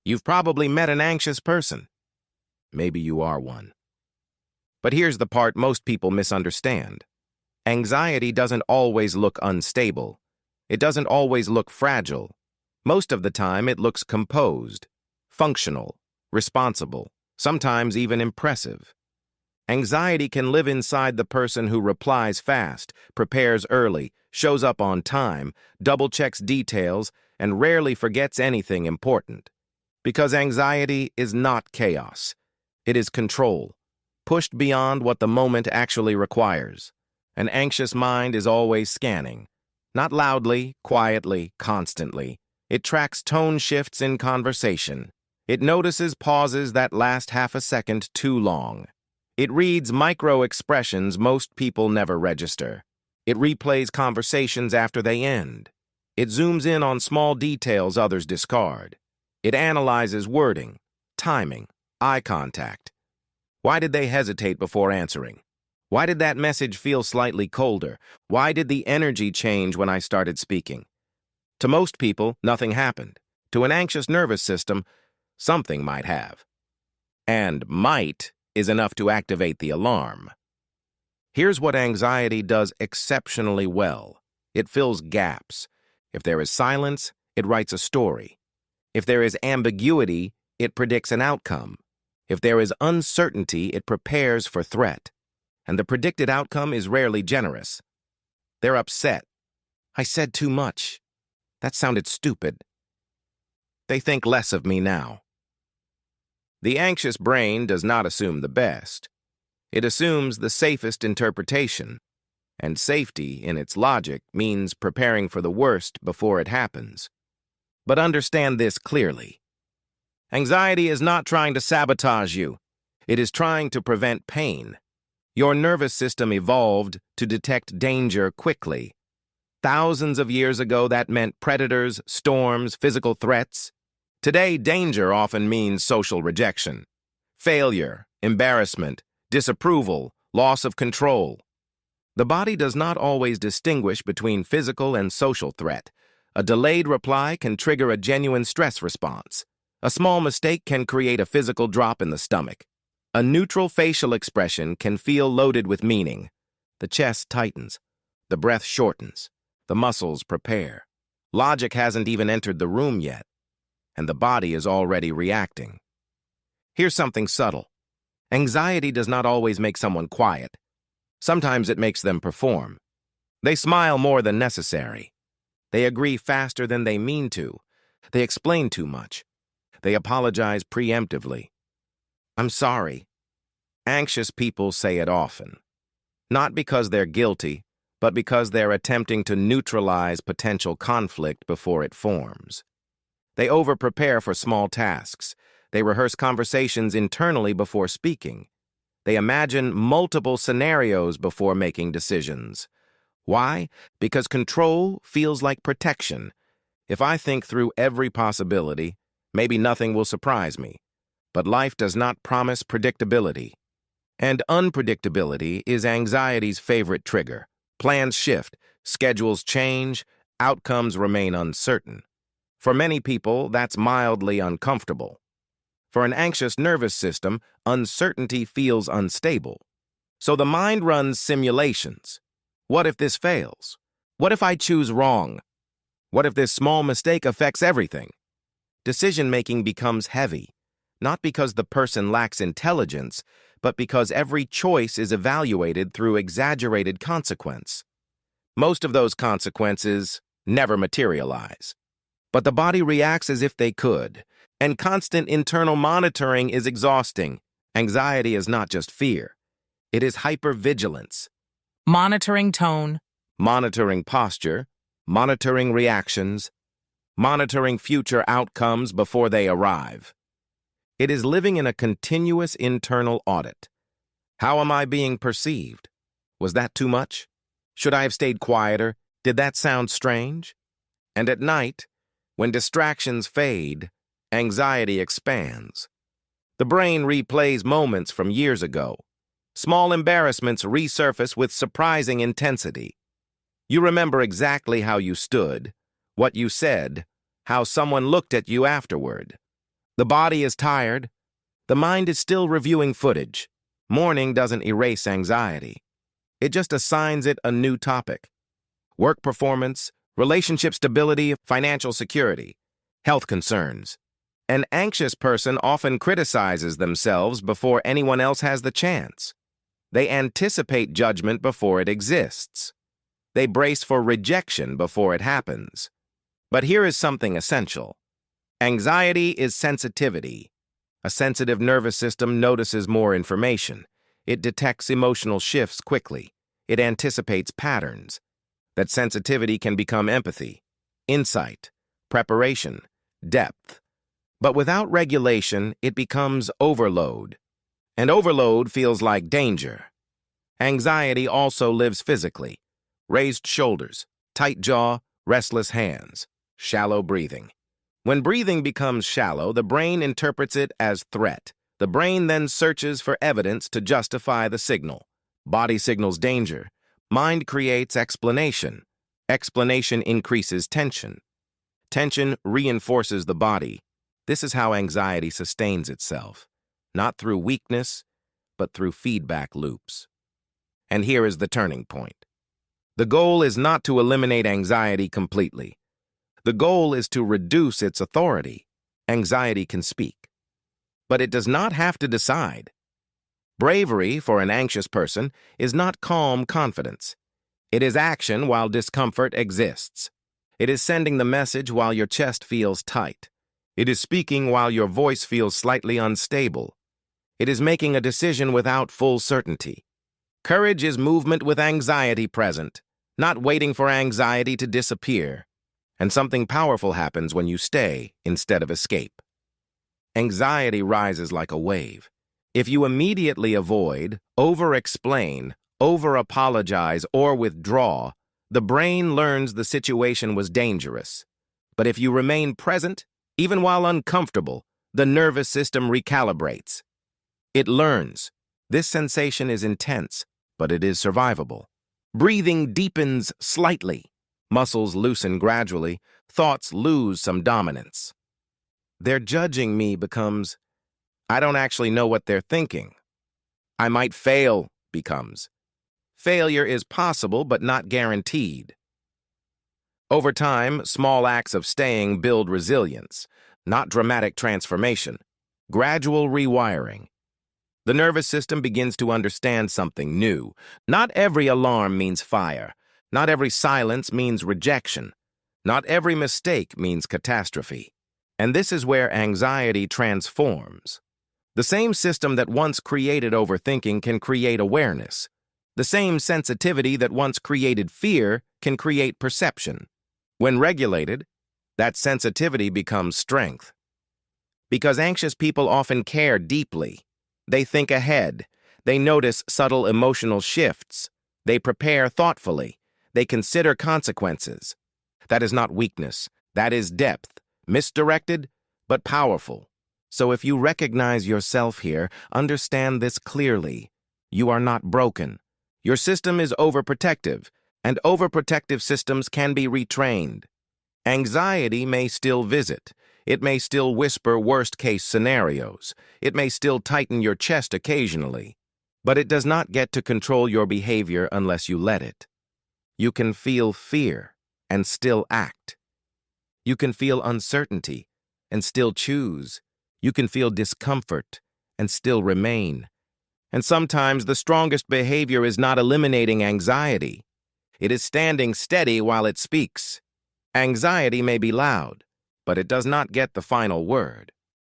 You've probably met an anxious person. Maybe you are one. But here's the part most people misunderstand. Anxiety doesn't always look unstable. It doesn't always look fragile. Most of the time, it looks composed, functional, responsible, sometimes even impressive. Anxiety can live inside the person who replies fast, prepares early, shows up on time, double-checks details, and rarely forgets anything important. Because anxiety is not chaos. It is control, pushed beyond what the moment actually requires. An anxious mind is always scanning. Not loudly, quietly, constantly. It tracks tone shifts in conversation. It notices pauses that last half a second too long. It reads micro-expressions most people never register. It replays conversations after they end. It zooms in on small details others discard. It analyzes wording, timing, eye contact. Why did they hesitate before answering? Why did that message feel slightly colder? Why did the energy change when I started speaking? To most people, nothing happened. To an anxious nervous system, something might have. And might is enough to activate the alarm. Here's what anxiety does exceptionally well. It fills gaps. If there is silence, it writes a story. If there is ambiguity, it predicts an outcome. If there is uncertainty, it prepares for threat. And the predicted outcome is rarely generous. They're upset. I said too much. That sounded stupid. They think less of me now. The anxious brain does not assume the best. It assumes the safest interpretation, and safety in its logic means preparing for the worst before it happens. But understand this clearly. Anxiety is not trying to sabotage you. It is trying to prevent pain. Your nervous system evolved to detect danger quickly. Thousands of years ago, that meant predators, storms, physical threats. Today, danger often means social rejection, failure, embarrassment, disapproval, loss of control. The body does not always distinguish between physical and social threat. A delayed reply can trigger a genuine stress response. A small mistake can create a physical drop in the stomach. A neutral facial expression can feel loaded with meaning. The chest tightens. The breath shortens. The muscles prepare. Logic hasn't even entered the room yet, and the body is already reacting. Here's something subtle. Anxiety does not always make someone quiet. Sometimes it makes them perform. They smile more than necessary. They agree faster than they mean to. They explain too much. They apologize preemptively. I'm sorry. Anxious people say it often. Not because they're guilty, but because they're attempting to neutralize potential conflict before it forms. They over-prepare for small tasks. They rehearse conversations internally before speaking. They imagine multiple scenarios before making decisions. Why? Because control feels like protection. If I think through every possibility, maybe nothing will surprise me. But life does not promise predictability. And unpredictability is anxiety's favorite trigger. Plans shift, schedules change, outcomes remain uncertain. For many people, that's mildly uncomfortable. For an anxious nervous system, uncertainty feels unstable. So the mind runs simulations. What if this fails? What if I choose wrong? What if this small mistake affects everything? Decision-making becomes heavy, not because the person lacks intelligence, but because every choice is evaluated through exaggerated consequence. Most of those consequences never materialize. But the body reacts as if they could, and constant internal monitoring is exhausting. Anxiety is not just fear. It is hypervigilance. Monitoring tone. Monitoring posture. Monitoring reactions. Monitoring future outcomes before they arrive. It is living in a continuous internal audit. How am I being perceived? Was that too much? Should I have stayed quieter? Did that sound strange? And at night, when distractions fade, anxiety expands. The brain replays moments from years ago. Small embarrassments resurface with surprising intensity. You remember exactly how you stood, what you said, how someone looked at you afterward. The body is tired. The mind is still reviewing footage. Mourning doesn't erase anxiety. It just assigns it a new topic. Work performance, relationship stability, financial security, health concerns. An anxious person often criticizes themselves before anyone else has the chance. They anticipate judgment before it exists. They brace for rejection before it happens. But here is something essential. Anxiety is sensitivity. A sensitive nervous system notices more information. It detects emotional shifts quickly. It anticipates patterns. That sensitivity can become empathy, insight, preparation, depth. But without regulation, it becomes overload. And overload feels like danger. Anxiety also lives physically. Raised shoulders, tight jaw, restless hands, shallow breathing. When breathing becomes shallow, the brain interprets it as threat. The brain then searches for evidence to justify the signal. Body signals danger. Mind creates explanation. Explanation increases tension. Tension reinforces the body. This is how anxiety sustains itself, not through weakness, but through feedback loops. And here is the turning point. The goal is not to eliminate anxiety completely. The goal is to reduce its authority. Anxiety can speak, but it does not have to decide. Bravery for an anxious person is not calm confidence. It is action while discomfort exists. It is sending the message while your chest feels tight. It is speaking while your voice feels slightly unstable. It is making a decision without full certainty. Courage is movement with anxiety present, not waiting for anxiety to disappear. And something powerful happens when you stay instead of escape. Anxiety rises like a wave. If you immediately avoid, over-explain, over-apologize, or withdraw, the brain learns the situation was dangerous. But if you remain present, even while uncomfortable, the nervous system recalibrates. It learns. This sensation is intense, but it is survivable. Breathing deepens slightly. Muscles loosen gradually. Thoughts lose some dominance. They're judging me becomes, I don't actually know what they're thinking. I might fail becomes, failure is possible but not guaranteed. Over time, small acts of staying build resilience, not dramatic transformation, gradual rewiring. The nervous system begins to understand something new. Not every alarm means fire. Not every silence means rejection. Not every mistake means catastrophe. And this is where anxiety transforms. The same system that once created overthinking can create awareness. The same sensitivity that once created fear can create perception. When regulated, that sensitivity becomes strength. Because anxious people often care deeply. They think ahead. They notice subtle emotional shifts. They prepare thoughtfully. They consider consequences. That is not weakness. That is depth. Misdirected, but powerful. So if you recognize yourself here, understand this clearly. You are not broken. Your system is overprotective, and overprotective systems can be retrained. Anxiety may still visit. It may still whisper worst-case scenarios. It may still tighten your chest occasionally. But it does not get to control your behavior unless you let it. You can feel fear and still act. You can feel uncertainty and still choose. You can feel discomfort and still remain. And sometimes the strongest behavior is not eliminating anxiety. It is standing steady while it speaks. Anxiety may be loud, but it does not get the final word.